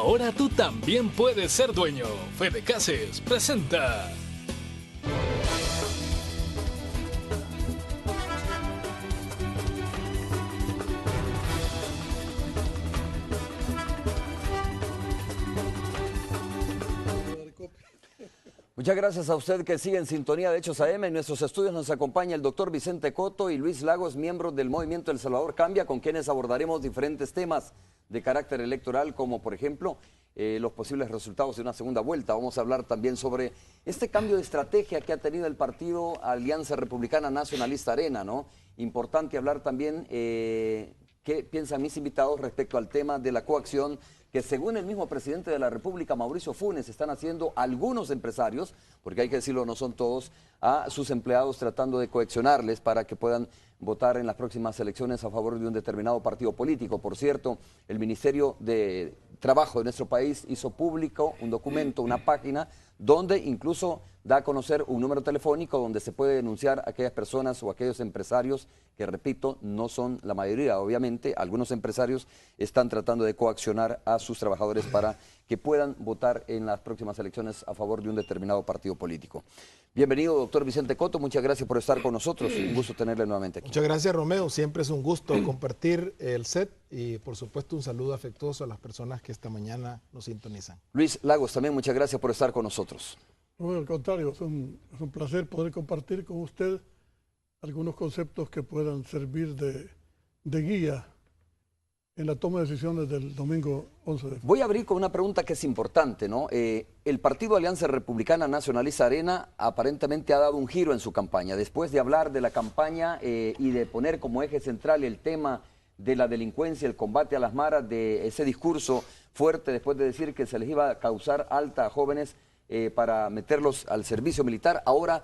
Ahora tú también puedes ser dueño. Fede Cases presenta. Muchas gracias a usted que sigue en sintonía de Hechos AM. En nuestros estudios nos acompaña el doctor Vicente Coto y Luis Lagos, miembros del Movimiento El Salvador Cambia, con quienes abordaremos diferentes temas de carácter electoral, como por ejemplo los posibles resultados de una segunda vuelta. Vamos a hablar también sobre este cambio de estrategia que ha tenido el partido Alianza Republicana Nacionalista Arena, ¿no? Importante hablar también qué piensan mis invitados respecto al tema de la coacción que, según el mismo presidente de la República, Mauricio Funes, están haciendo algunos empresarios, porque hay que decirlo, no son todos, a sus empleados tratando de coaccionarles para que puedan votar en las próximas elecciones a favor de un determinado partido político. Por cierto, el Ministerio de Trabajo de nuestro país hizo público un documento, una página, donde incluso da a conocer un número telefónico donde se puede denunciar a aquellas personas o aquellos empresarios que, repito, no son la mayoría. Obviamente, algunos empresarios están tratando de coaccionar a sus trabajadores para que puedan votar en las próximas elecciones a favor de un determinado partido político. Bienvenido, doctor Vicente Coto, muchas gracias por estar con nosotros, un gusto tenerle nuevamente aquí. Muchas gracias, Romeo, siempre es un gusto compartir el set y por supuesto un saludo afectuoso a las personas que esta mañana nos sintonizan. Luis Lagos, también muchas gracias por estar con nosotros. No, al contrario, es un placer poder compartir con usted algunos conceptos que puedan servir de guía en la toma de decisiones del domingo 11 de febrero. Voy a abrir con una pregunta que es importante, ¿no? El Partido Alianza Republicana Nacionalista Arena aparentemente ha dado un giro en su campaña. Después de hablar de la campaña y de poner como eje central el tema de la delincuencia, el combate a las maras, de ese discurso fuerte después de decir que se les iba a causar alta a jóvenes para meterlos al servicio militar, ahora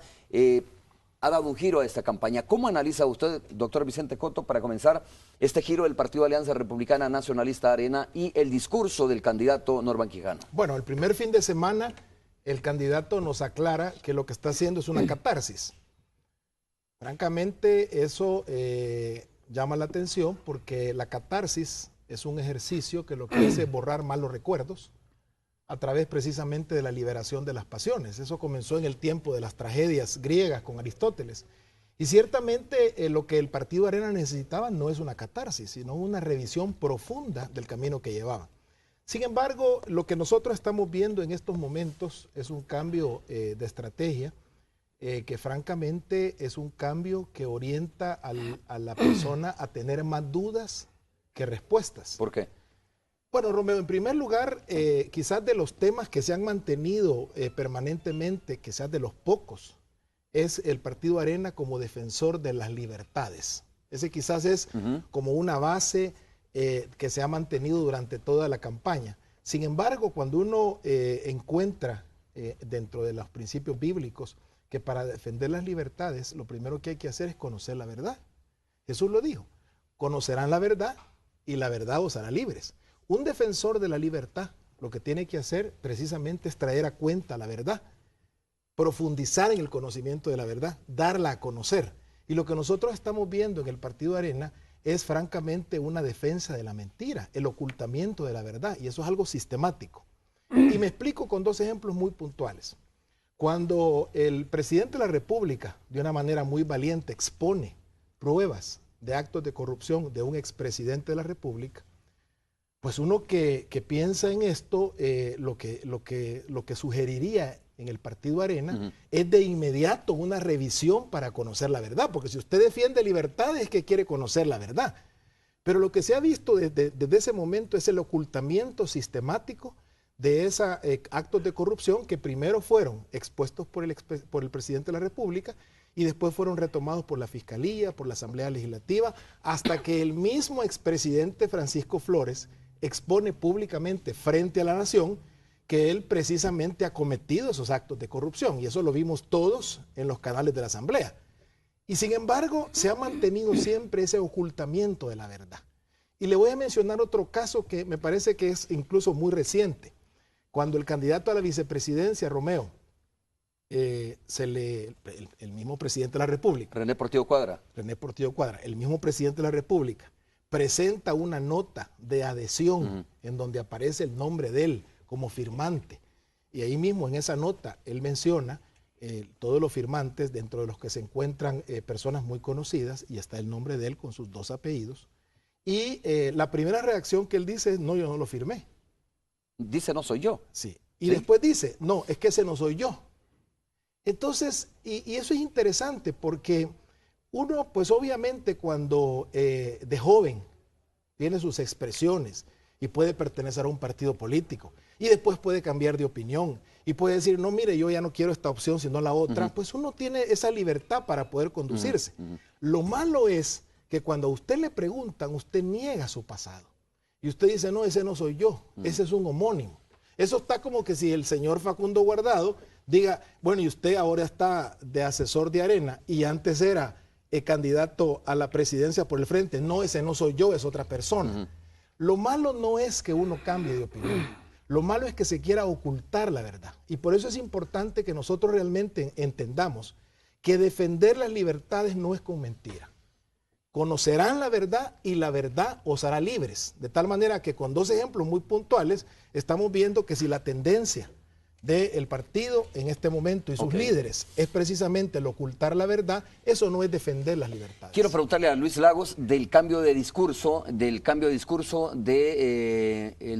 ha dado un giro a esta campaña. ¿Cómo analiza usted, doctor Vicente Coto, para comenzar, este giro del Partido Alianza Republicana Nacionalista Arena y el discurso del candidato Norman Quijano? Bueno, el primer fin de semana el candidato nos aclara que lo que está haciendo es una catarsis. Francamente, eso llama la atención porque la catarsis es un ejercicio que lo que hace es borrar malos recuerdos a través precisamente de la liberación de las pasiones. Eso comenzó en el tiempo de las tragedias griegas con Aristóteles. Y ciertamente lo que el Partido Arena necesitaba no es una catarsis, sino una revisión profunda del camino que llevaba. Sin embargo, lo que nosotros estamos viendo en estos momentos es un cambio de estrategia, que francamente es un cambio que orienta a la persona a tener más dudas que respuestas. ¿Por qué? Bueno, Romeo, en primer lugar, quizás de los temas que se han mantenido permanentemente, quizás de los pocos, es el Partido Arena como defensor de las libertades. Ese quizás es como una base que se ha mantenido durante toda la campaña. Sin embargo, cuando uno encuentra dentro de los principios bíblicos que para defender las libertades, lo primero que hay que hacer es conocer la verdad. Jesús lo dijo, conocerán la verdad y la verdad os hará libres. Un defensor de la libertad lo que tiene que hacer precisamente es traer a cuenta la verdad, profundizar en el conocimiento de la verdad, darla a conocer. Y lo que nosotros estamos viendo en el Partido Arena es francamente una defensa de la mentira, el ocultamiento de la verdad, y eso es algo sistemático. Y me explico con dos ejemplos muy puntuales. Cuando el presidente de la República, de una manera muy valiente, expone pruebas de actos de corrupción de un expresidente de la República, pues uno que piensa en esto, lo que sugeriría en el Partido Arena es de inmediato una revisión para conocer la verdad, porque si usted defiende libertad es que quiere conocer la verdad. Pero lo que se ha visto desde ese momento es el ocultamiento sistemático de esos actos de corrupción que primero fueron expuestos por el presidente de la República y después fueron retomados por la Fiscalía, por la Asamblea Legislativa, hasta que el mismo expresidente Francisco Flores expone públicamente frente a la nación que él precisamente ha cometido esos actos de corrupción, y eso lo vimos todos en los canales de la Asamblea. Y sin embargo, se ha mantenido siempre ese ocultamiento de la verdad. Y le voy a mencionar otro caso que me parece que es incluso muy reciente. Cuando el candidato a la vicepresidencia, Romeo, el mismo presidente de la República, René Portillo Cuadra, el mismo presidente de la República, presenta una nota de adhesión en donde aparece el nombre de él como firmante. Y ahí mismo en esa nota él menciona todos los firmantes, dentro de los que se encuentran personas muy conocidas, y está el nombre de él con sus 2 apellidos. Y la primera reacción que él dice es: no, yo no lo firmé. Dice: no soy yo. Sí. Y después dice: no, es que ese no soy yo. Entonces, y eso es interesante porque uno, pues obviamente cuando de joven tiene sus expresiones y puede pertenecer a un partido político y después puede cambiar de opinión y puede decir: no, mire, yo ya no quiero esta opción sino la otra, pues uno tiene esa libertad para poder conducirse. Lo malo es que cuando a usted le preguntan, usted niega su pasado. Y usted dice: no, ese no soy yo, ese es un homónimo. Eso está como que si el señor Facundo Guardado diga: bueno, y usted ahora está de asesor de Arena y antes era candidato a la presidencia por el Frente. No, ese no soy yo, es otra persona. Lo malo no es que uno cambie de opinión. Lo malo es que se quiera ocultar la verdad. Y por eso es importante que nosotros realmente entendamos que defender las libertades no es con mentira. Conocerán la verdad y la verdad os hará libres. De tal manera que con 2 ejemplos muy puntuales estamos viendo que si la tendencia del partido en este momento y sus líderes es precisamente el ocultar la verdad, eso no es defender las libertades. Quiero preguntarle a Luis Lagos del cambio de discurso, del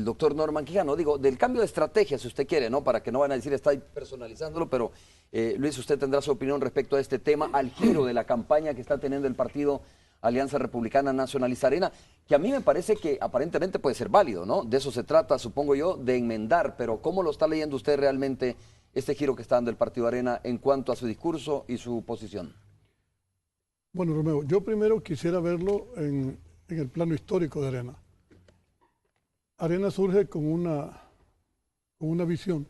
doctor Norman Quijano, digo, del cambio de estrategia, si usted quiere, ¿no? Para que no van a decir está personalizándolo, pero Luis, usted tendrá su opinión respecto a este tema, al giro de la campaña que está teniendo el partido Alianza Republicana Nacionalista Arena, que a mí me parece que aparentemente puede ser válido, ¿no? De eso se trata, supongo yo, de enmendar, pero ¿cómo lo está leyendo usted realmente este giro que está dando el Partido Arena en cuanto a su discurso y su posición? Bueno, Romeo, yo primero quisiera verlo en el plano histórico de Arena. Arena surge con una visión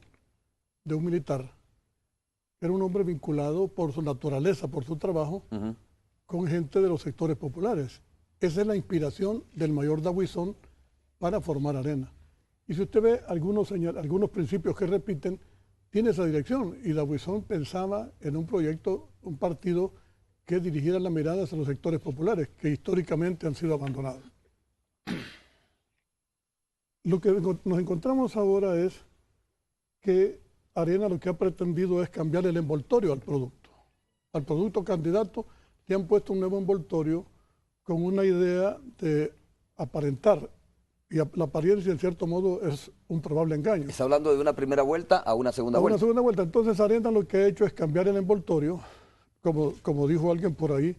de un militar. Era un hombre vinculado por su naturaleza, por su trabajo, con gente de los sectores populares. Esa es la inspiración del mayor Dawison para formar Arena. Y si usted ve algunos principios que repiten, tiene esa dirección. Y Dawison pensaba en un proyecto, un partido que dirigiera la mirada hacia los sectores populares, que históricamente han sido abandonados. Lo que nos encontramos ahora es que Arena lo que ha pretendido es cambiar el envoltorio al producto. Al producto candidato le han puesto un nuevo envoltorio con una idea de aparentar, y la apariencia en cierto modo es un probable engaño. Está hablando de una primera vuelta a una segunda vuelta. A una segunda vuelta. Entonces Arena lo que ha hecho es cambiar el envoltorio, como dijo alguien por ahí,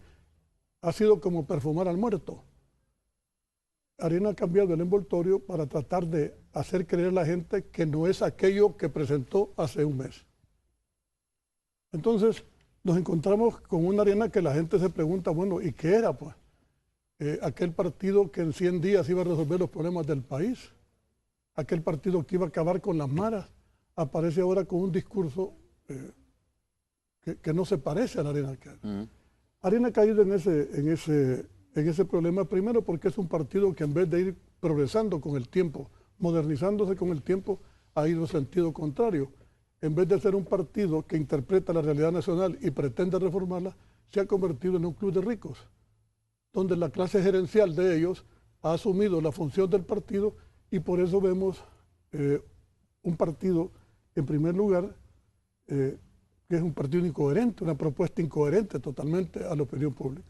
ha sido como perfumar al muerto. Arena ha cambiado el envoltorio para tratar de hacer creer a la gente que no es aquello que presentó hace un mes. Entonces nos encontramos con una Arena que la gente se pregunta, bueno, ¿y qué era pues? Aquel partido que en 100 días iba a resolver los problemas del país, aquel partido que iba a acabar con las maras, aparece ahora con un discurso que no se parece a la Arena que Arena ha caído en ese problema, primero porque es un partido que en vez de ir progresando con el tiempo, modernizándose con el tiempo, ha ido en sentido contrario. En vez de ser un partido que interpreta la realidad nacional y pretende reformarla, se ha convertido en un club de ricos, donde la clase gerencial de ellos ha asumido la función del partido y por eso vemos un partido, en primer lugar, que es un partido incoherente, una propuesta incoherente totalmente a la opinión pública.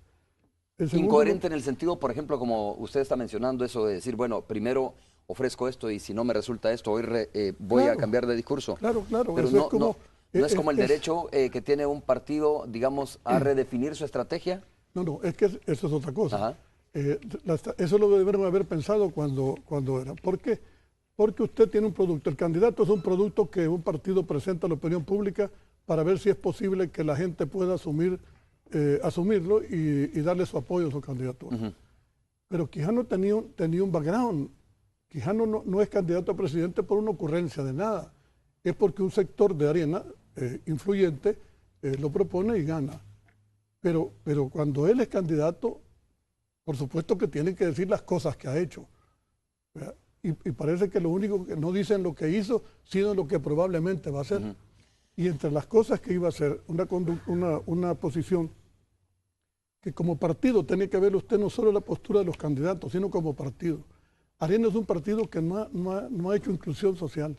Incoherente en el sentido, por ejemplo, como usted está mencionando eso de decir, bueno, primero ofrezco esto y si no me resulta esto, hoy voy a cambiar de discurso. Claro. Pero no es como el derecho que tiene un partido, digamos, a redefinir su estrategia. No, es que eso es otra cosa. Eso lo debieron haber pensado cuando era. ¿Por qué? Porque usted tiene un producto. El candidato es un producto que un partido presenta a la opinión pública para ver si es posible que la gente pueda asumirlo y darle su apoyo a su candidatura. Pero Quijano tenía un background. Quijano no es candidato a presidente por una ocurrencia de nada. Es porque un sector de Arena influyente lo propone y gana. Pero cuando él es candidato, por supuesto que tiene que decir las cosas que ha hecho. Y parece que lo único que no dicen lo que hizo, sino lo que probablemente va a hacer. Y entre las cosas que iba a hacer, una posición que como partido tiene que ver usted no solo la postura de los candidatos, sino como partido. Arena es un partido que no ha hecho inclusión social.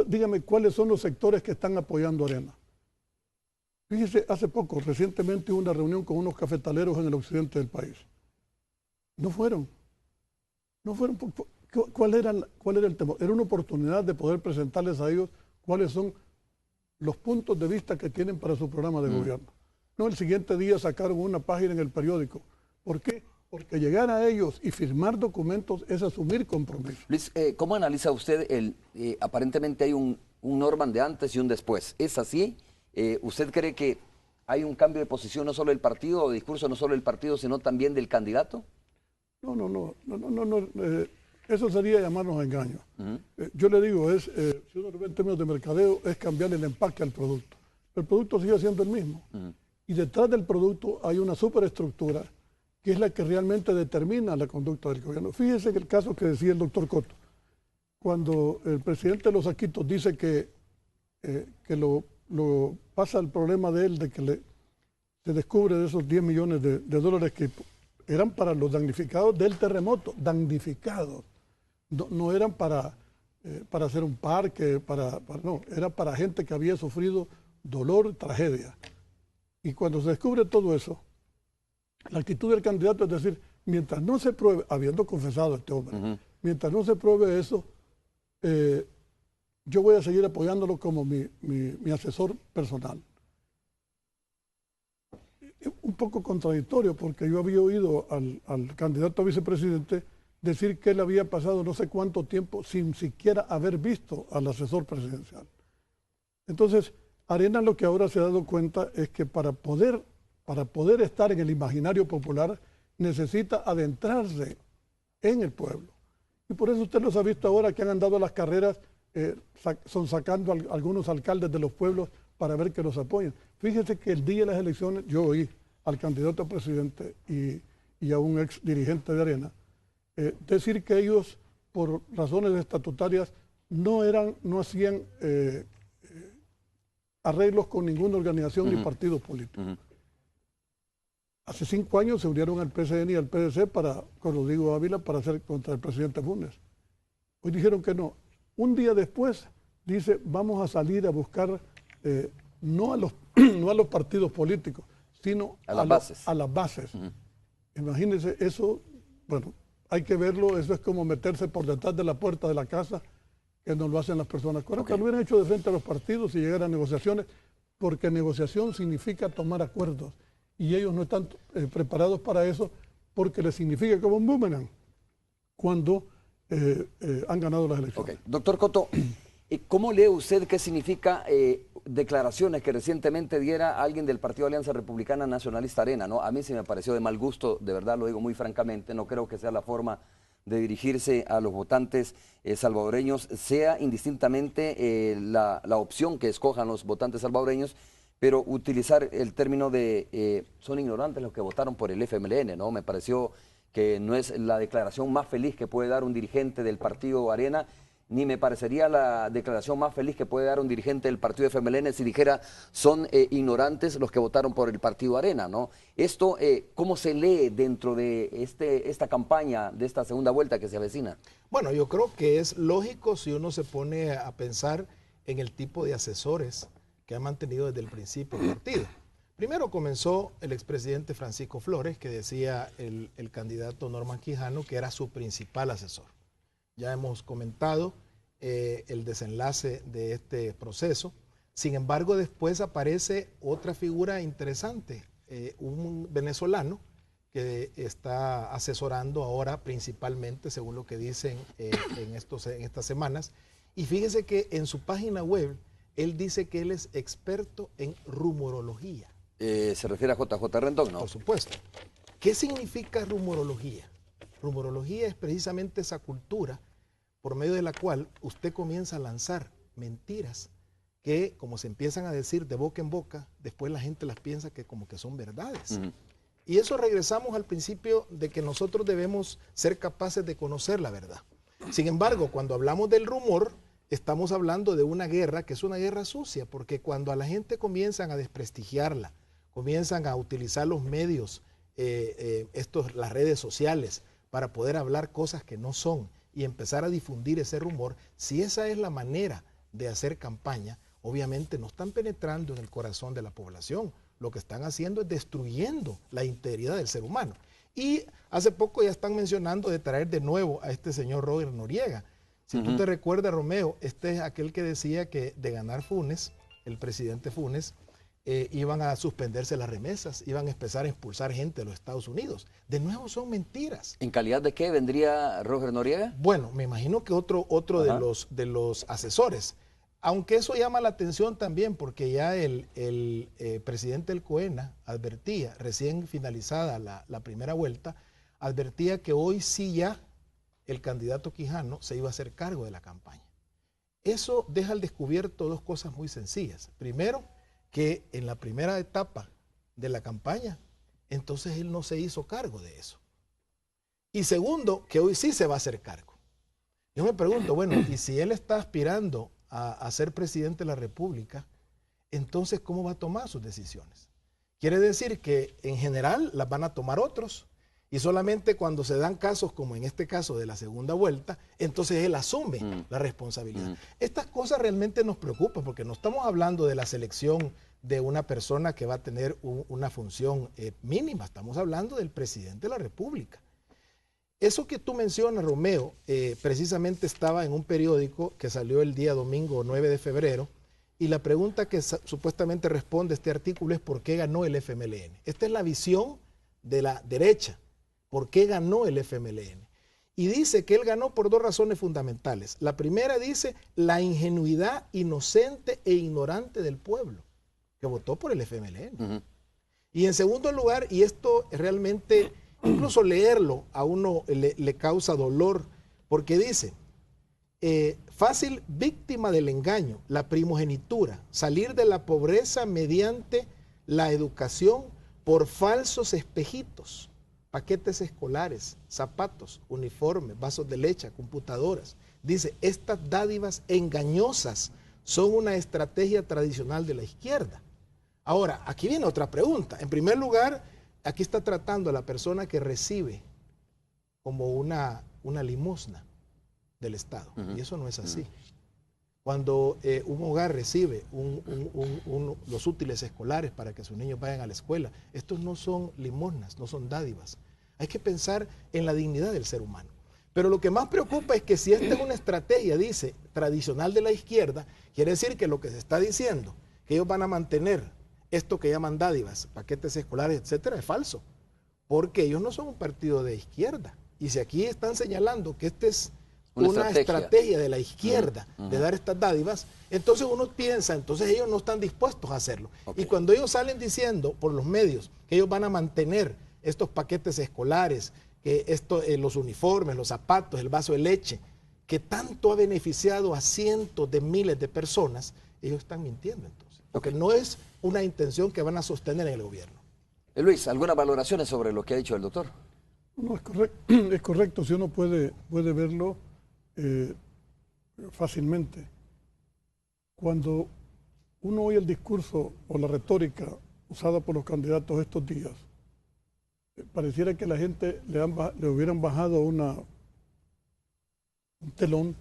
Dígame cuáles son los sectores que están apoyando a Arena. Fíjese, hace poco, recientemente hubo una reunión con unos cafetaleros en el occidente del país. No fueron. ¿Cuál era el temor? Era una oportunidad de poder presentarles a ellos cuáles son los puntos de vista que tienen para su programa de gobierno. No, el siguiente día sacaron una página en el periódico. ¿Por qué? Porque llegar a ellos y firmar documentos es asumir compromisos. Luis, ¿cómo analiza usted aparentemente hay un Norman de antes y un después? ¿Es así? ¿Usted cree que hay un cambio de posición no solo del partido o de discurso no solo del partido, sino también del candidato? No. Eso sería llamarnos a engaño. Yo le digo, si uno ve en términos de mercadeo, es cambiar el empaque al producto. El producto sigue siendo el mismo. Y detrás del producto hay una superestructura que es la que realmente determina la conducta del gobierno. Fíjese en el caso que decía el doctor Cotto. Cuando el presidente de los Aquitos dice que lo pasa el problema de él, de que se descubre de esos 10 millones de dólares que eran para los damnificados del terremoto, damnificados. No eran para hacer un parque, no, era para gente que había sufrido dolor, tragedia. Y cuando se descubre todo eso, la actitud del candidato es decir, mientras no se pruebe, habiendo confesado a este hombre, mientras no se pruebe eso, yo voy a seguir apoyándolo como mi asesor personal. Un poco contradictorio, porque yo había oído al candidato a vicepresidente decir que él había pasado no sé cuánto tiempo sin siquiera haber visto al asesor presidencial. Entonces, Arena lo que ahora se ha dado cuenta es que para poder estar en el imaginario popular necesita adentrarse en el pueblo. Y por eso usted los ha visto ahora que han andado a las carreras, son sacando a algunos alcaldes de los pueblos para ver que los apoyen. Fíjese que el día de las elecciones yo oí al candidato a presidente y a un ex dirigente de Arena decir que ellos, por razones estatutarias, no hacían arreglos con ninguna organización ni partido político. Hace 5 años se unieron al PCN y al PDC con Rodrigo Ávila para hacer contra el presidente Funes. Hoy dijeron que no. Un día después dice, vamos a salir a buscar no a los partidos políticos, sino a las bases. Imagínense eso, bueno, hay que verlo, eso es como meterse por detrás de la puerta de la casa, que no lo hacen las personas correctas. Lo hubieran hecho de frente a los partidos y llegar a negociaciones, porque negociación significa tomar acuerdos. Y ellos no están preparados para eso, porque les significa como un boomerang cuando han ganado las elecciones. Doctor Cotto, ¿cómo lee usted qué significa declaraciones que recientemente diera alguien del Partido Alianza Republicana Nacionalista Arena? ¿No? A mí sí me pareció de mal gusto, de verdad lo digo muy francamente, no creo que sea la forma de dirigirse a los votantes salvadoreños, sea indistintamente la opción que escojan los votantes salvadoreños, pero utilizar el término de son ignorantes los que votaron por el FMLN, ¿no? Me pareció que no es la declaración más feliz que puede dar un dirigente del partido Arena, ni me parecería la declaración más feliz que puede dar un dirigente del partido FMLN si dijera son ignorantes los que votaron por el partido Arena, ¿no? Esto, ¿cómo se lee dentro de esta campaña, de esta segunda vuelta que se avecina? Bueno, yo creo que es lógico si uno se pone a pensar en el tipo de asesores que ha mantenido desde el principio el partido. Primero comenzó el expresidente Francisco Flores, que decía el candidato Norman Quijano que era su principal asesor. Ya hemos comentado el desenlace de este proceso. Sin embargo, después aparece otra figura interesante, un venezolano que está asesorando ahora principalmente, según lo que dicen en estas semanas. Y fíjese que en su página web, él dice que él es experto en rumorología. ¿Se refiere a JJ Rendón, no? Por supuesto. ¿Qué significa rumorología? Rumorología es precisamente esa cultura por medio de la cual usted comienza a lanzar mentiras que, como se empiezan a decir de boca en boca, después la gente las piensa que como que son verdades. Y eso regresamos al principio de que nosotros debemos ser capaces de conocer la verdad. Sin embargo, cuando hablamos del rumor, estamos hablando de una guerra que es una guerra sucia, porque cuando a la gente comienzan a desprestigiarla, comienzan a utilizar los medios, las redes sociales, para poder hablar cosas que no son y empezar a difundir ese rumor, si esa es la manera de hacer campaña, obviamente no están penetrando en el corazón de la población. Lo que están haciendo es destruyendo la integridad del ser humano. Y hace poco ya están mencionando de traer de nuevo a este señor Robert Noriega. Si tú te recuerdas, Romeo, este es aquel que decía que de ganar Funes, el presidente Funes, iban a suspenderse las remesas, iban a empezar a expulsar gente de los Estados Unidos. De nuevo son mentiras. ¿En calidad de qué vendría Roger Noriega? Bueno, me imagino que otro de los asesores. Aunque eso llama la atención también porque ya el presidente del COENA advertía, recién finalizada la primera vuelta, advertía que hoy sí ya el candidato Quijano se iba a hacer cargo de la campaña. Eso deja al descubierto dos cosas muy sencillas. Primero, que en la primera etapa de la campaña, entonces él no se hizo cargo de eso. Y segundo, que hoy sí se va a hacer cargo. Yo me pregunto, bueno, y si él está aspirando a ser presidente de la República, entonces ¿cómo va a tomar sus decisiones? Quiere decir que en general las van a tomar otros y solamente cuando se dan casos como en este caso de la segunda vuelta, entonces él asume la responsabilidad. Estas cosas realmente nos preocupan porque no estamos hablando de la selección de una persona que va a tener una función mínima, estamos hablando del presidente de la República. Eso que tú mencionas, Romeo, precisamente estaba en un periódico que salió el día domingo 9 de febrero y la pregunta que supuestamente responde este artículo es ¿por qué ganó el FMLN? Esta es la visión de la derecha. ¿Por qué ganó el FMLN? Y dice que él ganó por dos razones fundamentales. La primera dice la ingenuidad inocente e ignorante del pueblo que votó por el FMLN. Y en segundo lugar, y esto realmente, incluso leerlo a uno le causa dolor, porque dice, fácil víctima del engaño, la primogenitura, salir de la pobreza mediante la educación por falsos espejitos, paquetes escolares, zapatos, uniformes, vasos de leche, computadoras. Dice, estas dádivas engañosas son una estrategia tradicional de la izquierda. Ahora, aquí viene otra pregunta. En primer lugar, aquí está tratando a la persona que recibe como una limosna del Estado. Y eso no es así. Cuando un hogar recibe los útiles escolares para que sus niños vayan a la escuela, estos no son limosnas, no son dádivas. Hay que pensar en la dignidad del ser humano. Pero lo que más preocupa es que si esta es una estrategia, dice, tradicional de la izquierda, quiere decir que lo que se está diciendo, que ellos van a mantener esto que llaman dádivas, paquetes escolares, etcétera, es falso. Porque ellos no son un partido de izquierda. Y si aquí están señalando que esta es una estrategia de la izquierda de dar estas dádivas, entonces uno piensa, entonces ellos no están dispuestos a hacerlo. Y cuando ellos salen diciendo por los medios que ellos van a mantener estos paquetes escolares, que los uniformes, los zapatos, el vaso de leche, que tanto ha beneficiado a cientos de miles de personas, ellos están mintiendo entonces. Porque no es una intención que van a sostener en el gobierno. Luis, ¿algunas valoraciones sobre lo que ha dicho el doctor? No, es correcto, si uno puede verlo fácilmente. Cuando uno oye el discurso o la retórica usada por los candidatos estos días, pareciera que la gente le hubieran bajado un telón,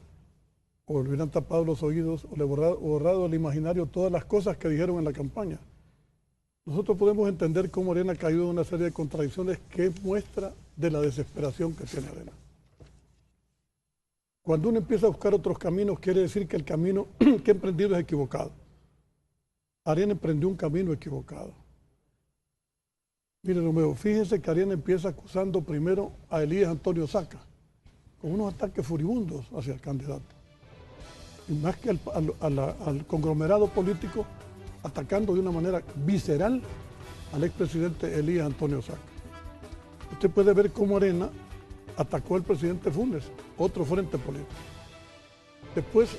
o le hubieran tapado los oídos, o le borrado del imaginario todas las cosas que dijeron en la campaña. Nosotros podemos entender cómo Arena ha caído en una serie de contradicciones que es muestra de la desesperación que tiene Arena. Cuando uno empieza a buscar otros caminos, quiere decir que el camino que ha emprendido es equivocado. Arena emprendió un camino equivocado. Mire, Romeo, fíjense que Arena empieza acusando primero a Elías Antonio Saca, con unos ataques furibundos hacia el candidato. Y más que al conglomerado político, atacando de una manera visceral al expresidente Elías Antonio Saca. Usted puede ver cómo Arena atacó al presidente Funes, otro frente político. Después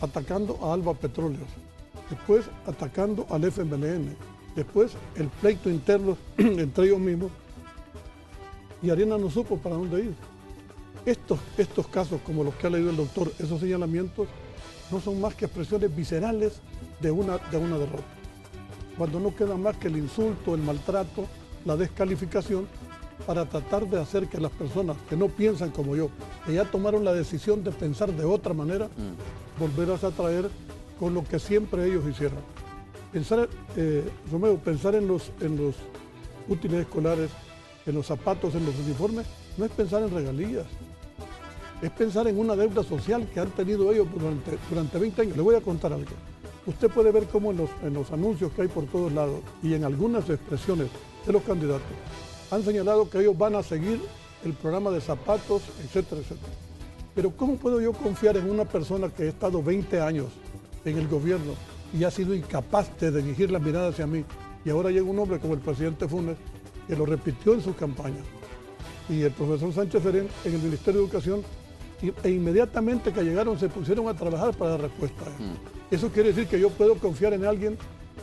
atacando a Alba Petróleos. Después atacando al FMLN. Después el pleito interno entre ellos mismos. Y Arena no supo para dónde ir. Estos casos, como los que ha leído el doctor, esos señalamientos, no son más que expresiones viscerales de una derrota. Cuando no queda más que el insulto, el maltrato, la descalificación, para tratar de hacer que las personas que no piensan como yo, que ya tomaron la decisión de pensar de otra manera, volverlas a traer con lo que siempre ellos hicieron. Pensar, Romeo, pensar en los útiles escolares, en los zapatos, en los uniformes, no es pensar en regalías, es pensar en una deuda social que han tenido ellos durante 20 años. Le voy a contar algo. Usted puede ver cómo en los anuncios que hay por todos lados y en algunas expresiones de los candidatos han señalado que ellos van a seguir el programa de zapatos, etcétera, etcétera. Pero ¿cómo puedo yo confiar en una persona que ha estado 20 años en el gobierno y ha sido incapaz de dirigir la mirada hacia mí? Y ahora llega un hombre como el presidente Funes, que lo repitió en su campaña, y el profesor Sánchez Serén en el Ministerio de Educación, e inmediatamente que llegaron se pusieron a trabajar para dar respuesta a eso. Eso quiere decir que yo puedo confiar en alguien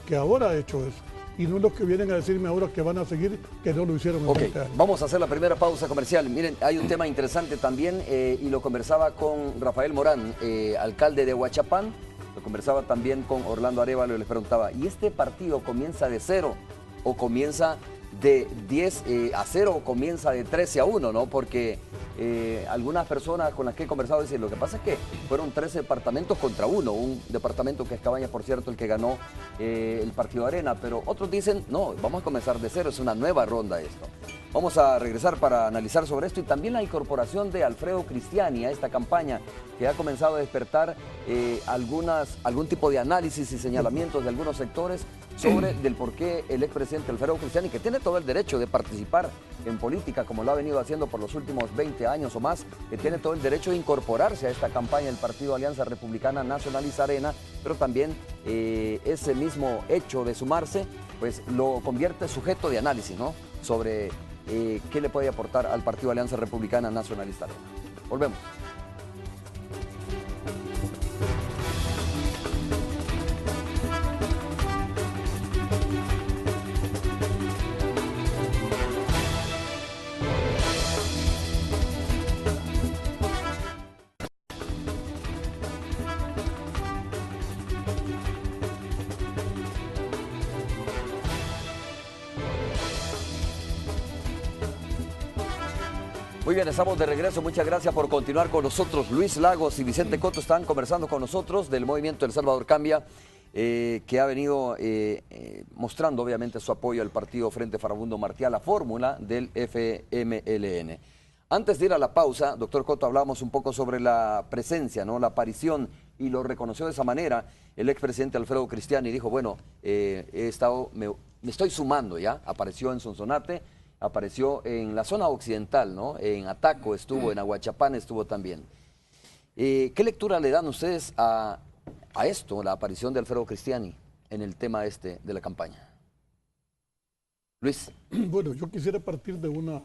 que ahora ha hecho eso, y no los que vienen a decirme ahora que van a seguir, que no lo hicieron en 20 años. Vamos a hacer la primera pausa comercial. Miren, hay un tema interesante también, y lo conversaba con Rafael Morán, alcalde de Huachapán, lo conversaba también con Orlando Arévalo y les preguntaba, ¿y este partido comienza de 0 o comienza de 10-0 o comienza de 13-1, ¿no? Porque algunas personas con las que he conversado dicen, lo que pasa es que fueron 13 departamentos contra uno, un departamento que es Cabañas, por cierto, el que ganó el partido Arena, pero otros dicen, no, vamos a comenzar de 0, es una nueva ronda esto. Vamos a regresar para analizar sobre esto y también la incorporación de Alfredo Cristiani a esta campaña que ha comenzado a despertar algún tipo de análisis y señalamientos de algunos sectores sobre del por qué el expresidente Alfredo Cristiani, que tiene todo el derecho de participar en política como lo ha venido haciendo por los últimos 20 años o más, que tiene todo el derecho de incorporarse a esta campaña del Partido Alianza Republicana Nacionalista Arena, pero también ese mismo hecho de sumarse, pues lo convierte sujeto de análisis, ¿no? Sobre qué le puede aportar al Partido Alianza Republicana Nacionalista Arena. Volvemos. Muy bien, estamos de regreso. Muchas gracias por continuar con nosotros. Luis Lagos y Vicente Coto están conversando con nosotros del movimiento El Salvador Cambia, que ha venido mostrando obviamente su apoyo al partido Frente Farabundo Martí, la fórmula del FMLN. Antes de ir a la pausa, doctor Coto, hablábamos un poco sobre la presencia, ¿no? La aparición, y lo reconoció de esa manera el expresidente Alfredo Cristiani, y dijo, bueno, me estoy sumando ya, apareció en Sonsonate, apareció en la zona occidental, ¿no? En Ataco estuvo, en Aguachapán estuvo también. ¿Qué lectura le dan ustedes a esto, la aparición de Alfredo Cristiani en el tema de la campaña? Luis. Bueno, yo quisiera partir de unas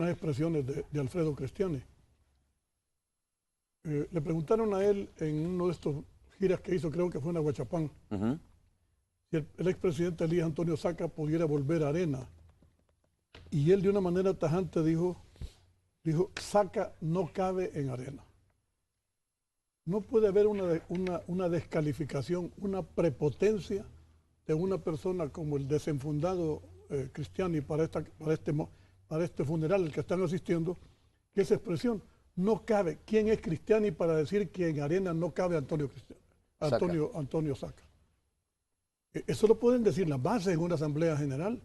expresiones de Alfredo Cristiani. Le preguntaron a él en uno de estos giras que hizo, creo que fue en Aguachapán, si el expresidente Elías Antonio Saca pudiera volver a Arena. Y él de una manera tajante dijo, Saca no cabe en Arena. No puede haber una descalificación, una prepotencia de una persona como el desenfundado Cristiani para este funeral al que están asistiendo, que esa expresión no cabe. ¿Quién es Cristiani para decir que en Arena no cabe Antonio Saca? Eso lo pueden decir las bases en una asamblea general,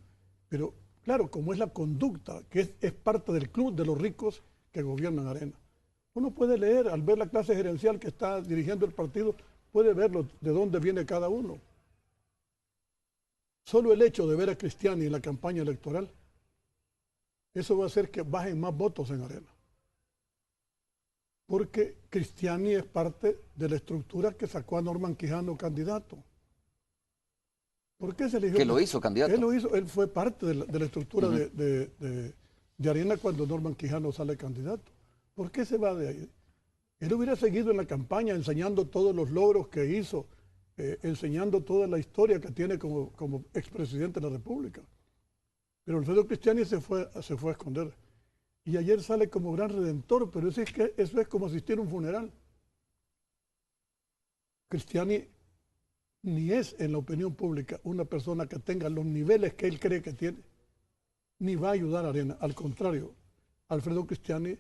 pero claro, como es la conducta, que es parte del club de los ricos que gobiernan Arena. Uno puede leer, al ver la clase gerencial que está dirigiendo el partido, puede ver de dónde viene cada uno. Solo el hecho de ver a Cristiani en la campaña electoral, eso va a hacer que bajen más votos en Arena. Porque Cristiani es parte de la estructura que sacó a Norman Quijano candidato. ¿Por qué se eligió? Que lo hizo candidato. Él lo hizo, él fue parte de la estructura de Arena cuando Norman Quijano sale candidato. ¿Por qué se va de ahí? Él hubiera seguido en la campaña enseñando todos los logros que hizo, enseñando toda la historia que tiene como expresidente de la República. Pero Alfredo Cristiani se fue a esconder. Y ayer sale como gran redentor, pero eso es como asistir a un funeral. Cristiani ni es en la opinión pública una persona que tenga los niveles que él cree que tiene, ni va a ayudar a Arena. Al contrario, Alfredo Cristiani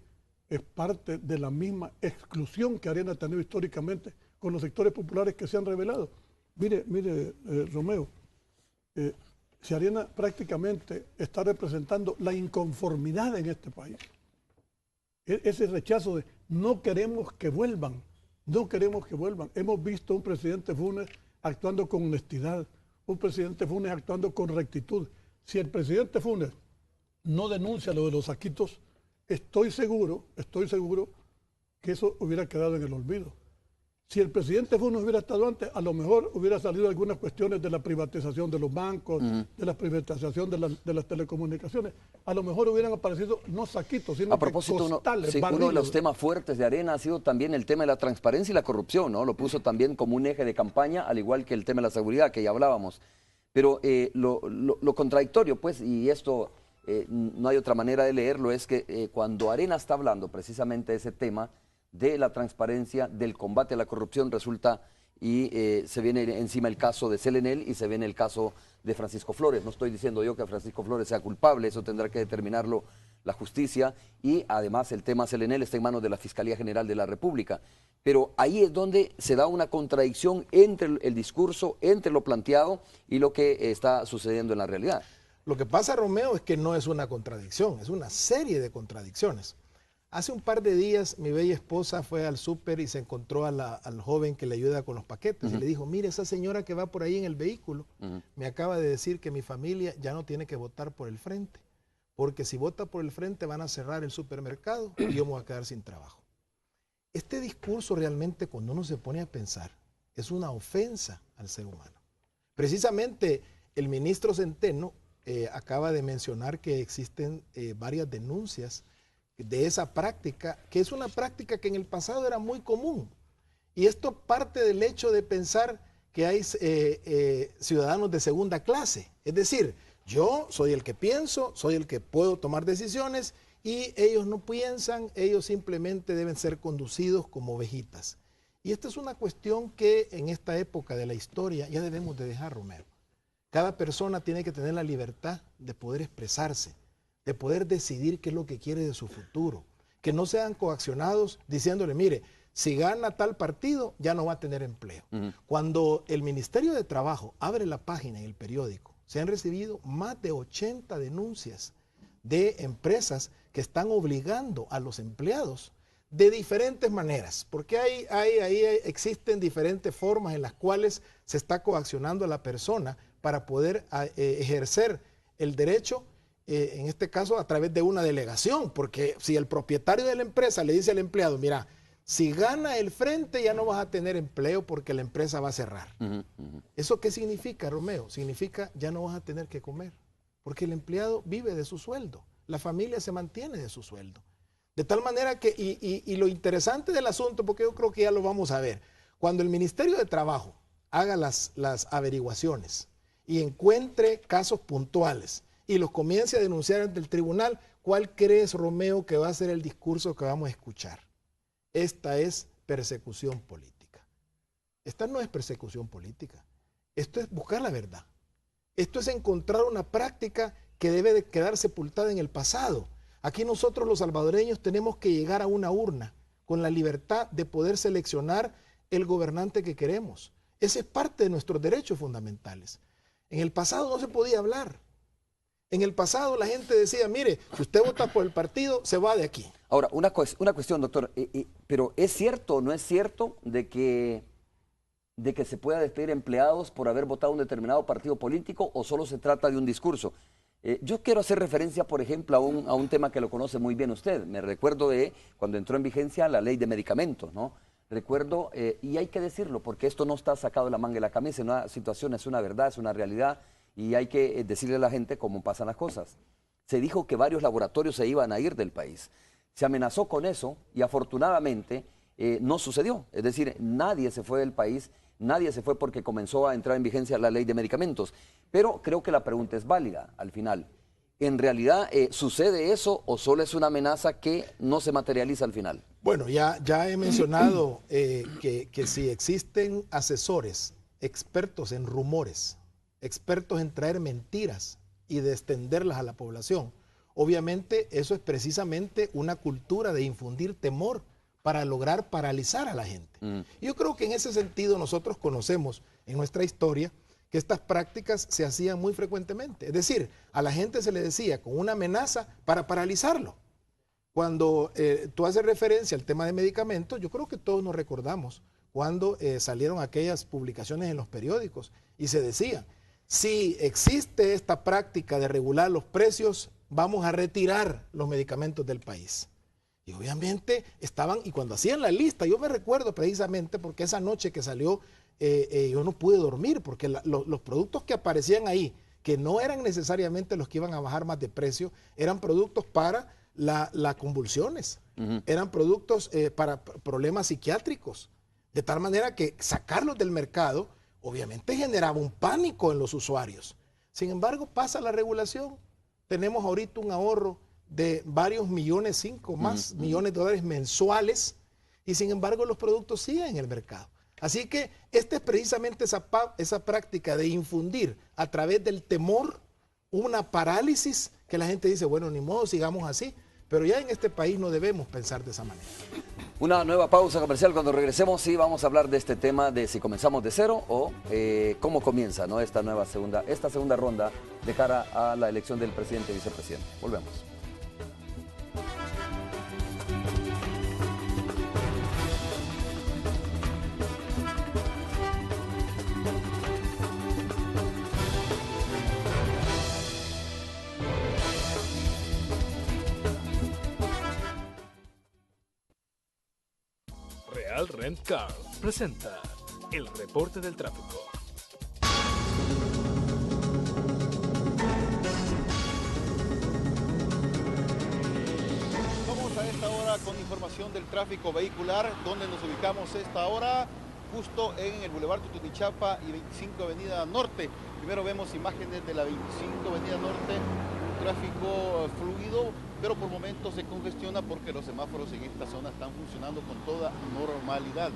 es parte de la misma exclusión que Arena ha tenido históricamente con los sectores populares que se han revelado. Mire, Romeo, si Arena prácticamente está representando la inconformidad en este país, ese rechazo de no queremos que vuelvan, no queremos que vuelvan. Hemos visto un presidente Funes actuando con honestidad, un presidente Funes actuando con rectitud. Si el presidente Funes no denuncia lo de los saquitos, estoy seguro que eso hubiera quedado en el olvido. Si el presidente Funes hubiera estado antes, a lo mejor hubiera salido algunas cuestiones de la privatización de los bancos, de la privatización de las telecomunicaciones. A lo mejor hubieran aparecido no saquitos, sino a propósito, costales, uno de los temas fuertes de Arena ha sido también el tema de la transparencia y la corrupción, ¿no? Lo puso también como un eje de campaña, al igual que el tema de la seguridad, que ya hablábamos. Pero lo contradictorio, pues, y esto no hay otra manera de leerlo, es que cuando Arena está hablando precisamente de ese tema, de la transparencia, del combate a la corrupción, resulta y se viene encima el caso de Selenel y se viene el caso de Francisco Flores. No estoy diciendo yo que Francisco Flores sea culpable, eso tendrá que determinarlo la justicia, y además el tema Selenel está en manos de la Fiscalía General de la República. Pero ahí es donde se da una contradicción entre el discurso, entre lo planteado y lo que está sucediendo en la realidad. Lo que pasa, Romeo, es que no es una contradicción, es una serie de contradicciones. Hace un par de días mi bella esposa fue al súper y se encontró al joven que le ayuda con los paquetes y le dijo, mire, esa señora que va por ahí en el vehículo me acaba de decir que mi familia ya no tiene que votar por el frente, porque si vota por el frente van a cerrar el supermercado y yo me voy a quedar sin trabajo. Este discurso realmente, cuando uno se pone a pensar, es una ofensa al ser humano. Precisamente el ministro Centeno acaba de mencionar que existen varias denuncias de esa práctica, que es una práctica que en el pasado era muy común. Y esto parte del hecho de pensar que hay ciudadanos de segunda clase. Es decir, yo soy el que pienso, soy el que puedo tomar decisiones y ellos no piensan, ellos simplemente deben ser conducidos como ovejitas. Y esta es una cuestión que en esta época de la historia ya debemos de dejar, Romero. Cada persona tiene que tener la libertad de poder expresarse, de poder decidir qué es lo que quiere de su futuro, que no sean coaccionados diciéndole, mire, si gana tal partido ya no va a tener empleo. Cuando el Ministerio de Trabajo abre la página en el periódico, se han recibido más de 80 denuncias de empresas que están obligando a los empleados de diferentes maneras, porque ahí existen diferentes formas en las cuales se está coaccionando a la persona para poder ejercer el derecho, en este caso a través de una delegación, porque si el propietario de la empresa le dice al empleado, mira, si gana el frente ya no vas a tener empleo porque la empresa va a cerrar. ¿Eso qué significa, Romeo? Significa ya no vas a tener que comer, porque el empleado vive de su sueldo, la familia se mantiene de su sueldo. De tal manera que, y lo interesante del asunto, porque yo creo que ya lo vamos a ver, cuando el Ministerio de Trabajo haga las averiguaciones y encuentre casos puntuales y los comience a denunciar ante el tribunal, ¿cuál crees, Romeo, que va a ser el discurso que vamos a escuchar? Esta es persecución política. Esta no es persecución política. Esto es buscar la verdad. Esto es encontrar una práctica que debe de quedar sepultada en el pasado. Aquí nosotros los salvadoreños tenemos que llegar a una urna con la libertad de poder seleccionar el gobernante que queremos. Ese es parte de nuestros derechos fundamentales. En el pasado no se podía hablar. En el pasado la gente decía, mire, si usted vota por el partido, se va de aquí. Ahora, una cuestión, doctor, pero ¿es cierto o no es cierto de que se pueda despedir empleados por haber votado un determinado partido político o solo se trata de un discurso? Yo quiero hacer referencia, por ejemplo, a un tema que lo conoce muy bien usted. Me recuerdo de cuando entró en vigencia la ley de medicamentos, ¿no? Recuerdo, y hay que decirlo, porque esto no está sacado de la manga de la camisa, es una situación, es una verdad, es una realidad, y hay que decirle a la gente cómo pasan las cosas. Se dijo que varios laboratorios se iban a ir del país. Se amenazó con eso y afortunadamente no sucedió. Es decir, nadie se fue del país, nadie se fue porque comenzó a entrar en vigencia la ley de medicamentos. Pero creo que la pregunta es válida al final. ¿En realidad sucede eso o solo es una amenaza que no se materializa al final? Bueno, ya he mencionado que si existen asesores, expertos en rumores, expertos en traer mentiras y de extenderlas a la población. Obviamente eso es precisamente una cultura de infundir temor para lograr paralizar a la gente. Yo creo que en ese sentido nosotros conocemos en nuestra historia que estas prácticas se hacían muy frecuentemente. Es decir, a la gente se le decía con una amenaza para paralizarlo. Cuando tú haces referencia al tema de medicamentos, yo creo que todos nos recordamos cuando salieron aquellas publicaciones en los periódicos y se decía, si existe esta práctica de regular los precios, vamos a retirar los medicamentos del país. Y obviamente estaban, y cuando hacían la lista, yo me recuerdo precisamente porque esa noche que salió, yo no pude dormir porque los productos que aparecían ahí, que no eran necesariamente los que iban a bajar más de precio, eran productos para las convulsiones, eran productos para problemas psiquiátricos, de tal manera que sacarlos del mercado obviamente generaba un pánico en los usuarios. Sin embargo, pasa la regulación, tenemos ahorita un ahorro de varios millones, 5 más millones de dólares mensuales, y sin embargo los productos siguen en el mercado. Así que esta es precisamente esa práctica de infundir a través del temor una parálisis que la gente dice, bueno, ni modo, sigamos así, pero ya en este país no debemos pensar de esa manera. Una nueva pausa comercial. Cuando regresemos sí vamos a hablar de este tema de si comenzamos de cero o cómo comienza, ¿no? esta segunda ronda de cara a la elección del presidente y vicepresidente. Volvemos. Real Rent Car presenta el reporte del tráfico. Vamos a esta hora con información del tráfico vehicular, donde nos ubicamos esta hora justo en el Boulevard Tutunichapa y 25 Avenida Norte. Primero vemos imágenes de la 25 Avenida Norte, un tráfico fluido, pero por momentos se congestiona porque los semáforos en esta zona están funcionando con toda normalidad.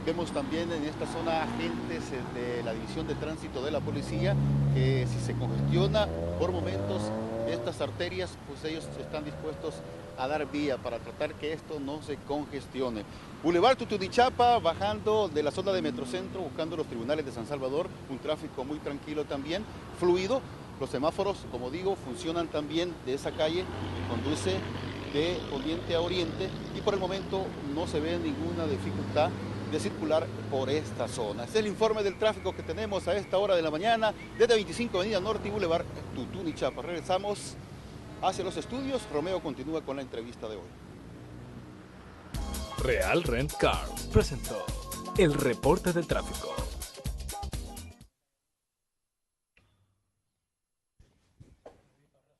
Vemos también en esta zona agentes de la División de Tránsito de la Policía que si se congestiona por momentos estas arterias, pues ellos están dispuestos a dar vía para tratar que esto no se congestione. Boulevard Tutunichapa, bajando de la zona de Metrocentro, buscando los tribunales de San Salvador, un tráfico muy tranquilo también, fluido. Los semáforos, como digo, funcionan también de esa calle que conduce de oriente a oriente y por el momento no se ve ninguna dificultad de circular por esta zona. Este es el informe del tráfico que tenemos a esta hora de la mañana desde 25 Avenida Norte y Boulevard Tutunichapa. Regresamos hacia los estudios. Romeo continúa con la entrevista de hoy. Real Rent Car presentó el reporte del tráfico.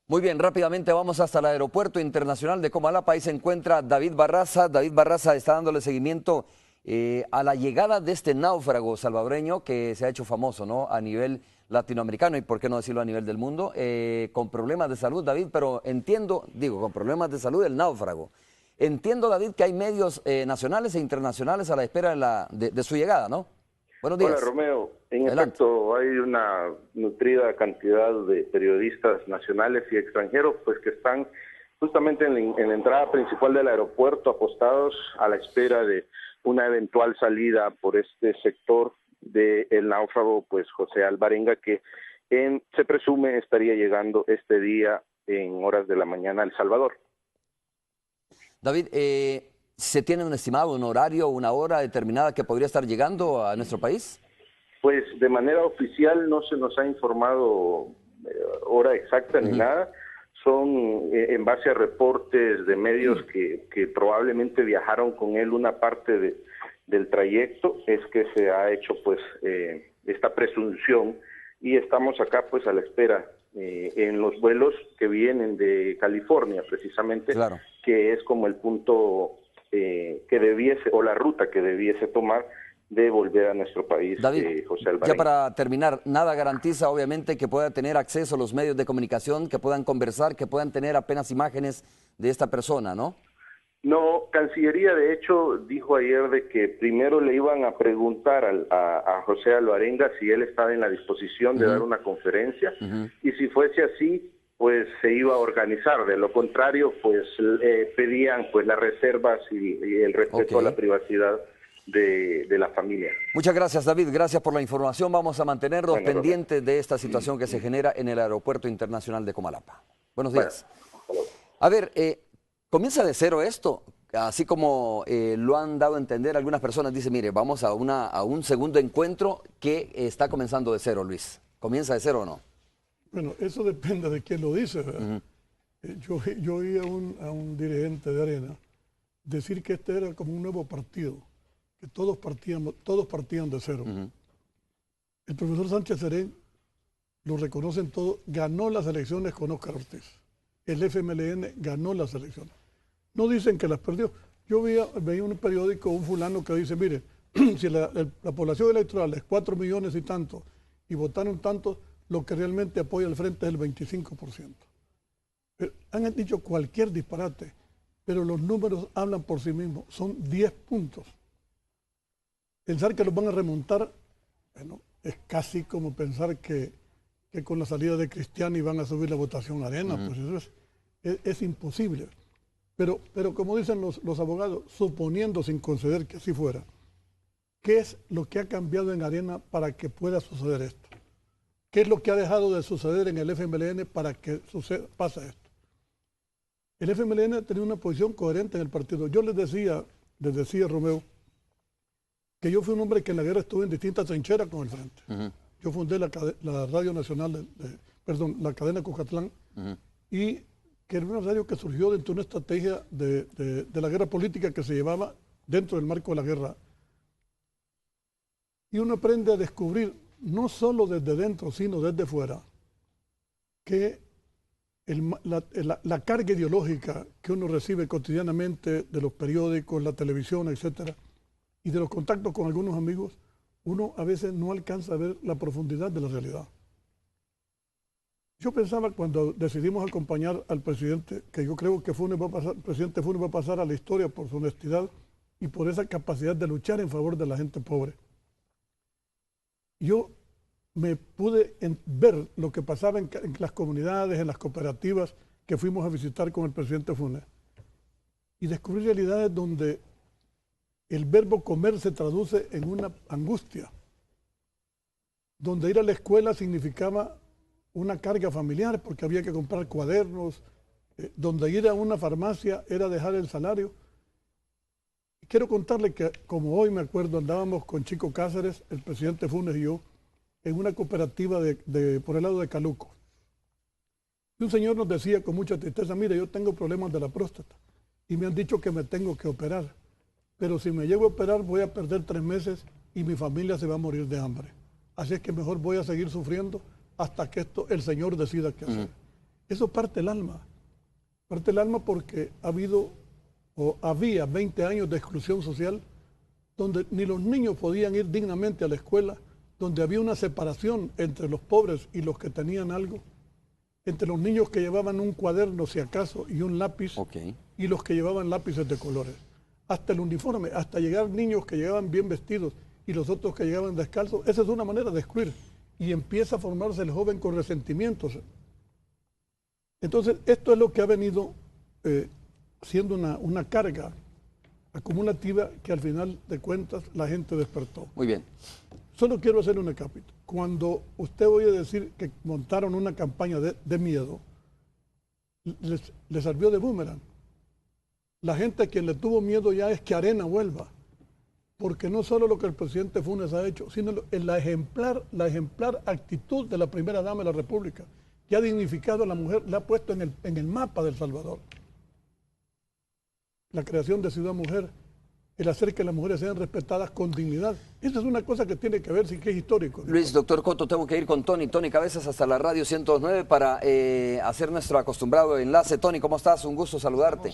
Muy bien, rápidamente vamos hasta el Aeropuerto Internacional de Comalapa. Ahí se encuentra David Barraza. David Barraza está dándole seguimiento a la llegada de este náufrago salvadoreño que se ha hecho famoso, ¿no? A nivel latinoamericano y por qué no decirlo a nivel del mundo, con problemas de salud, David, pero entiendo, con problemas de salud el náufrago. Entiendo, David, que hay medios nacionales e internacionales a la espera de su llegada, ¿no? Buenos días. Hola, Romeo. En Adelante. efecto, hay una nutrida cantidad de periodistas nacionales y extranjeros pues que están justamente en la entrada principal del aeropuerto apostados a la espera de una eventual salida por este sector del náufrago pues José Alvarenga, que se presume estaría llegando este día en horas de la mañana a El Salvador. David, ¿se tiene un estimado, un horario, una hora determinada que podría estar llegando a nuestro país? Pues de manera oficial no se nos ha informado hora exacta ni nada. Son en base a reportes de medios que probablemente viajaron con él una parte del trayecto, es que se ha hecho pues esta presunción y estamos acá pues a la espera en los vuelos que vienen de California precisamente, claro, que es como el punto que debiese o la ruta que debiese tomar de volver a nuestro país. David, José Alvarenga. ya para terminar, nada garantiza obviamente que pueda tener acceso a los medios de comunicación, que puedan conversar, que puedan tener apenas imágenes de esta persona, ¿no? No, Cancillería de hecho dijo ayer de que primero le iban a preguntar a José Alvarenga si él estaba en la disposición de dar una conferencia y si fuese así, pues se iba a organizar. De lo contrario, pues pedían pues las reservas y el respeto a la privacidad de la familia. Muchas gracias, David. Gracias por la información. Vamos a mantenernos pendientes de esta situación que se genera en el Aeropuerto Internacional de Comalapa. Buenos días. A ver, comienza de cero esto, así como lo han dado a entender algunas personas. Dice, mire, vamos a un segundo encuentro que está comenzando de cero, Luis. ¿Comienza de cero o no? Bueno, eso depende de quién lo dice, ¿verdad? Yo oí a un dirigente de Arena decir que este era como un nuevo partido, que todos partían de cero. El profesor Sánchez Serén, lo reconocen todos, ganó las elecciones con Óscar Ortiz. El FMLN ganó las elecciones. No dicen que las perdió. Yo veía en un periódico un fulano que dice, mire, si la población electoral es 4 millones y tantos y votaron tantos, lo que realmente apoya al frente es el 25%. Han dicho cualquier disparate, pero los números hablan por sí mismos. Son 10 puntos. Pensar que los van a remontar, bueno, es casi como pensar que con la salida de Cristiani van a subir la votación a Arena, pues eso es imposible. Pero como dicen los abogados, suponiendo sin conceder que así fuera, ¿qué es lo que ha cambiado en Arena para que pueda suceder esto? ¿Qué es lo que ha dejado de suceder en el FMLN para que pase esto? El FMLN ha tenido una posición coherente en el partido. Yo les decía Romeo, que yo fui un hombre que en la guerra estuve en distintas trincheras con el frente. Yo fundé la Radio Nacional, la cadena Cucatlán, y que era una radio que surgió dentro de una estrategia de la guerra política que se llevaba dentro del marco de la guerra. Y uno aprende a descubrir, no solo desde dentro, sino desde fuera, que la carga ideológica que uno recibe cotidianamente de los periódicos, la televisión, etcétera, y de los contactos con algunos amigos, uno a veces no alcanza a ver la profundidad de la realidad. Yo pensaba cuando decidimos acompañar al presidente, que yo creo que el presidente Funes va a pasar a la historia por su honestidad y por esa capacidad de luchar en favor de la gente pobre. Yo me pude ver lo que pasaba en las comunidades, en las cooperativas que fuimos a visitar con el presidente Funes, y descubrí realidades donde el verbo comer se traduce en una angustia, donde ir a la escuela significaba una carga familiar porque había que comprar cuadernos, donde ir a una farmacia era dejar el salario. Quiero contarle que, como hoy me acuerdo, andábamos con Chico Cáceres, el presidente Funes y yo, en una cooperativa por el lado de Caluco. Y un señor nos decía con mucha tristeza, mire, yo tengo problemas de la próstata y me han dicho que me tengo que operar, pero si me llego a operar voy a perder 3 meses y mi familia se va a morir de hambre. Así es que mejor voy a seguir sufriendo hasta que el Señor decida qué hacer. Eso parte el alma. Parte el alma porque había 20 años de exclusión social donde ni los niños podían ir dignamente a la escuela, donde había una separación entre los pobres y los que tenían algo, entre los niños que llevaban un cuaderno, si acaso, y un lápiz, y los que llevaban lápices de colores. Hasta el uniforme, hasta llegar niños que llegaban bien vestidos y los otros que llegaban descalzos. Esa es una manera de excluir. Y empieza a formarse el joven con resentimientos. Entonces, esto es lo que ha venido siendo una carga acumulativa que al final de cuentas la gente despertó. Muy bien. Solo quiero hacer un acápite. Cuando usted oye decir que montaron una campaña de miedo, les sirvió de boomerang. La gente a quien le tuvo miedo ya es que Arena vuelva. Porque no solo lo que el presidente Funes ha hecho, sino la ejemplar actitud de la primera dama de la República, que ha dignificado a la mujer, la ha puesto en el mapa de El Salvador. La creación de Ciudad Mujer, el hacer que las mujeres sean respetadas con dignidad. Esa es una cosa que tiene que ver, sí que es histórico. Luis, doctor Cotto, tengo que ir con Tony Cabezas hasta la radio 109 para hacer nuestro acostumbrado enlace. Tony, ¿cómo estás? Un gusto saludarte.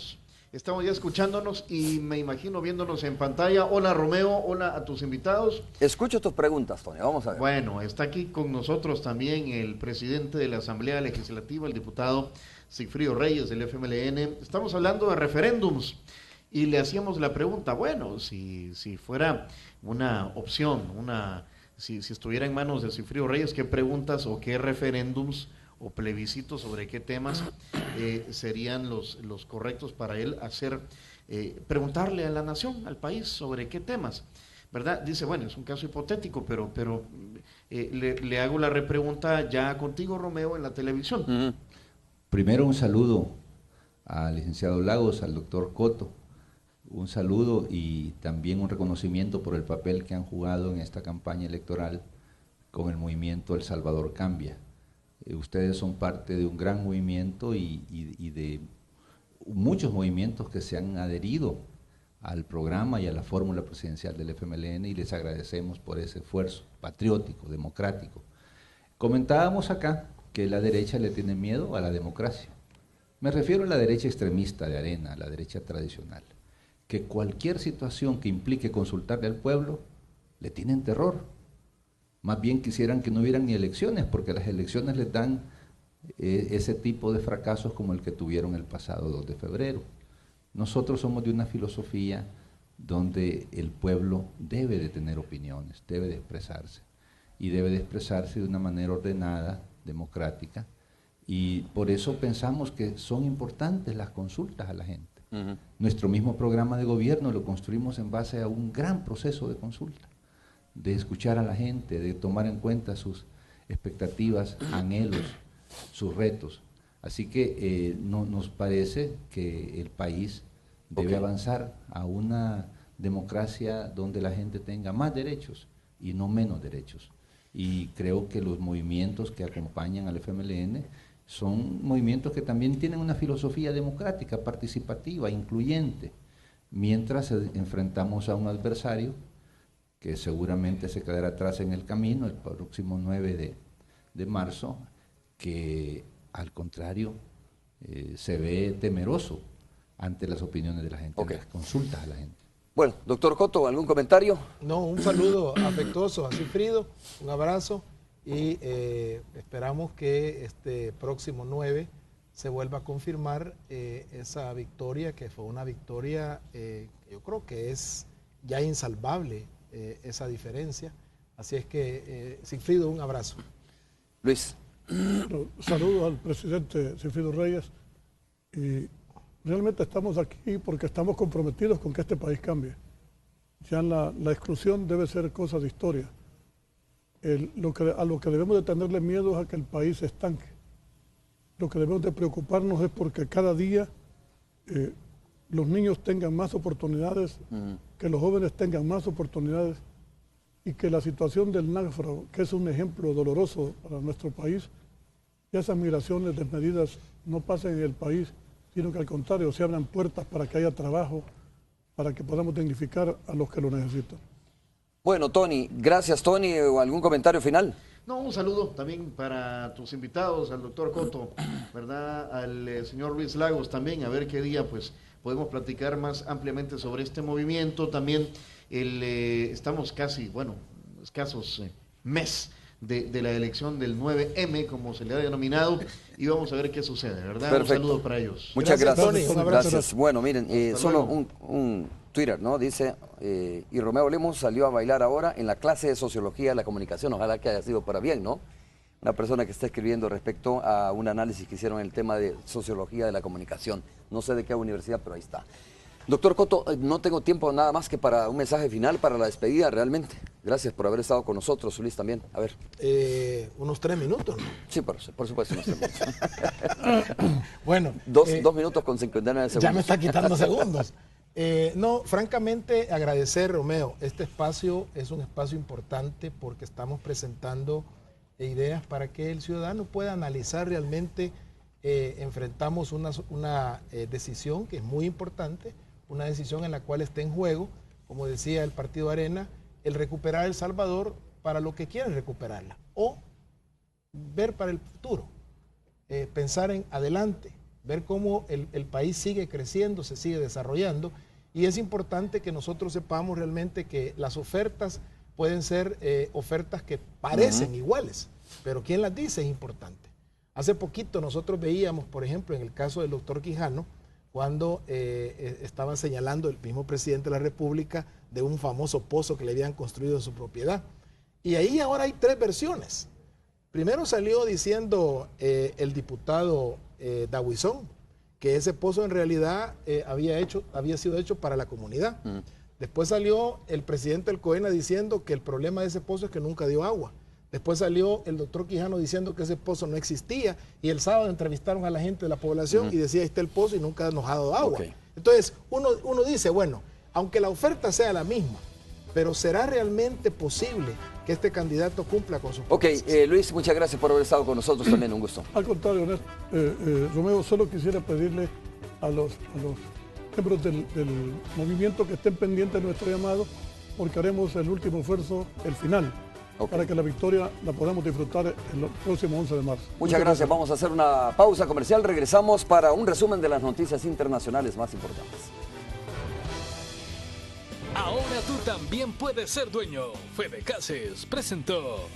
Estamos ya escuchándonos y me imagino viéndonos en pantalla. Hola Romeo, hola a tus invitados. Escucho tus preguntas, Tony, vamos a ver. Bueno, está aquí con nosotros también el presidente de la Asamblea Legislativa, el diputado Sigfrido Reyes del FMLN. Estamos hablando de referéndums y le hacíamos la pregunta, bueno, si fuera una opción, si estuviera en manos de Sigfrido Reyes, ¿qué preguntas o qué referéndums o plebiscitos sobre qué temas serían los correctos para él hacer, preguntarle a la nación, al país, sobre qué temas? ¿Verdad? Dice, bueno, es un caso hipotético, pero le hago la repregunta ya contigo, Romeo, en la televisión. Primero un saludo al licenciado Lagos, al doctor Cotto, un saludo y también un reconocimiento por el papel que han jugado en esta campaña electoral con el movimiento El Salvador Cambia. Ustedes son parte de un gran movimiento y de muchos movimientos que se han adherido al programa y a la fórmula presidencial del FMLN, y les agradecemos por ese esfuerzo patriótico, democrático. Comentábamos acá que la derecha le tiene miedo a la democracia. Me refiero a la derecha extremista de Arena, a la derecha tradicional, que cualquier situación que implique consultarle al pueblo, le tienen terror. Más bien quisieran que no hubieran ni elecciones, porque las elecciones les dan ese tipo de fracasos como el que tuvieron el pasado 2 de febrero. Nosotros somos de una filosofía donde el pueblo debe de tener opiniones, debe de expresarse, y debe de expresarse de una manera ordenada, democrática, y por eso pensamos que son importantes las consultas a la gente. Nuestro mismo programa de gobierno lo construimos en base a un gran proceso de consulta, de escuchar a la gente, de tomar en cuenta sus expectativas, anhelos, sus retos. Así que nos parece que el país debe avanzar a una democracia donde la gente tenga más derechos y no menos derechos. Y creo que los movimientos que acompañan al FMLN son movimientos que también tienen una filosofía democrática, participativa, incluyente, mientras enfrentamos a un adversario que seguramente se quedará atrás en el camino el próximo 9 de marzo, que al contrario se ve temeroso ante las opiniones de la gente, las consultas a la gente. Bueno, doctor Cotto, ¿algún comentario? No, un saludo afectuoso a Sigfrido, un abrazo, y esperamos que este próximo 9 se vuelva a confirmar esa victoria, que fue una victoria, yo creo que es ya insalvable esa diferencia. Así es que, Sigfrido, un abrazo. Luis. Saludos al presidente Sigfrido Reyes, y realmente estamos aquí porque estamos comprometidos con que este país cambie. Ya la exclusión debe ser cosa de historia. A lo que debemos de tenerle miedo es a que el país se estanque. Lo que debemos de preocuparnos es porque cada día los niños tengan más oportunidades, que los jóvenes tengan más oportunidades, y que la situación del náufrago, que es un ejemplo doloroso para nuestro país, y esas migraciones desmedidas no pasen en el país, sino que al contrario se abran puertas para que haya trabajo, para que podamos dignificar a los que lo necesitan. Bueno, Tony, gracias, Tony. ¿Algún comentario final? No, un saludo también para tus invitados, al doctor Cotto, ¿verdad? Al señor Luis Lagos también, a ver qué día pues podemos platicar más ampliamente sobre este movimiento. También estamos casi, bueno, escasos mes de la elección del 9M, como se le ha denominado, y vamos a ver qué sucede, ¿verdad? Perfecto. Un saludo para ellos. Muchas gracias. Tony, un abrazo. Gracias. Bueno, miren, solo un Twitter, ¿no? Dice, y Romeo Lemos salió a bailar ahora en la clase de Sociología de la Comunicación. Ojalá que haya sido para bien, ¿no? Una persona que está escribiendo respecto a un análisis que hicieron en el tema de Sociología de la Comunicación. No sé de qué universidad, pero ahí está. Doctor Cotto, no tengo tiempo nada más que para un mensaje final para la despedida, realmente. Gracias por haber estado con nosotros, Luis, también. A ver. Unos 3 minutos, ¿no? Sí, por supuesto, unos 3 minutos. Bueno. 2 minutos con 59 segundos. Ya me está quitando segundos. No, francamente, agradecer, Romeo. Este espacio es un espacio importante porque estamos presentando ideas para que el ciudadano pueda analizar realmente. Enfrentamos una decisión que es muy importante, una decisión en la cual está en juego, como decía el Partido Arena, el recuperar El Salvador para lo que quieren recuperarla, o ver para el futuro, pensar en adelante, ver cómo el país sigue creciendo, se sigue desarrollando, y es importante que nosotros sepamos realmente que las ofertas pueden ser ofertas que parecen iguales, pero quién las dice es importante. Hace poquito nosotros veíamos, por ejemplo, en el caso del doctor Quijano, cuando estaban señalando el mismo presidente de la República de un famoso pozo que le habían construido en su propiedad. Y ahí ahora hay 3 versiones. Primero salió diciendo el diputado Dahuizón que ese pozo en realidad había sido hecho para la comunidad. Después salió el presidente del COENA diciendo que el problema de ese pozo es que nunca dio agua. Después salió el doctor Quijano diciendo que ese pozo no existía, y el sábado entrevistaron a la gente de la población y decía, ahí está el pozo y nunca nos ha dado agua. Okay. Entonces uno dice, bueno, aunque la oferta sea la misma, pero ¿será realmente posible que este candidato cumpla con sus promesas? Ok, Luis, muchas gracias por haber estado con nosotros también, un gusto. Al contrario, Romeo, solo quisiera pedirle a los miembros del movimiento que estén pendientes de nuestro llamado, porque haremos el último esfuerzo, el final, para que la victoria la podamos disfrutar el próximo 11 de marzo. Muchas gracias. Vamos a hacer una pausa comercial. Regresamos para un resumen de las noticias internacionales más importantes. Ahora tú también puedes ser dueño. Fede Cases presentó.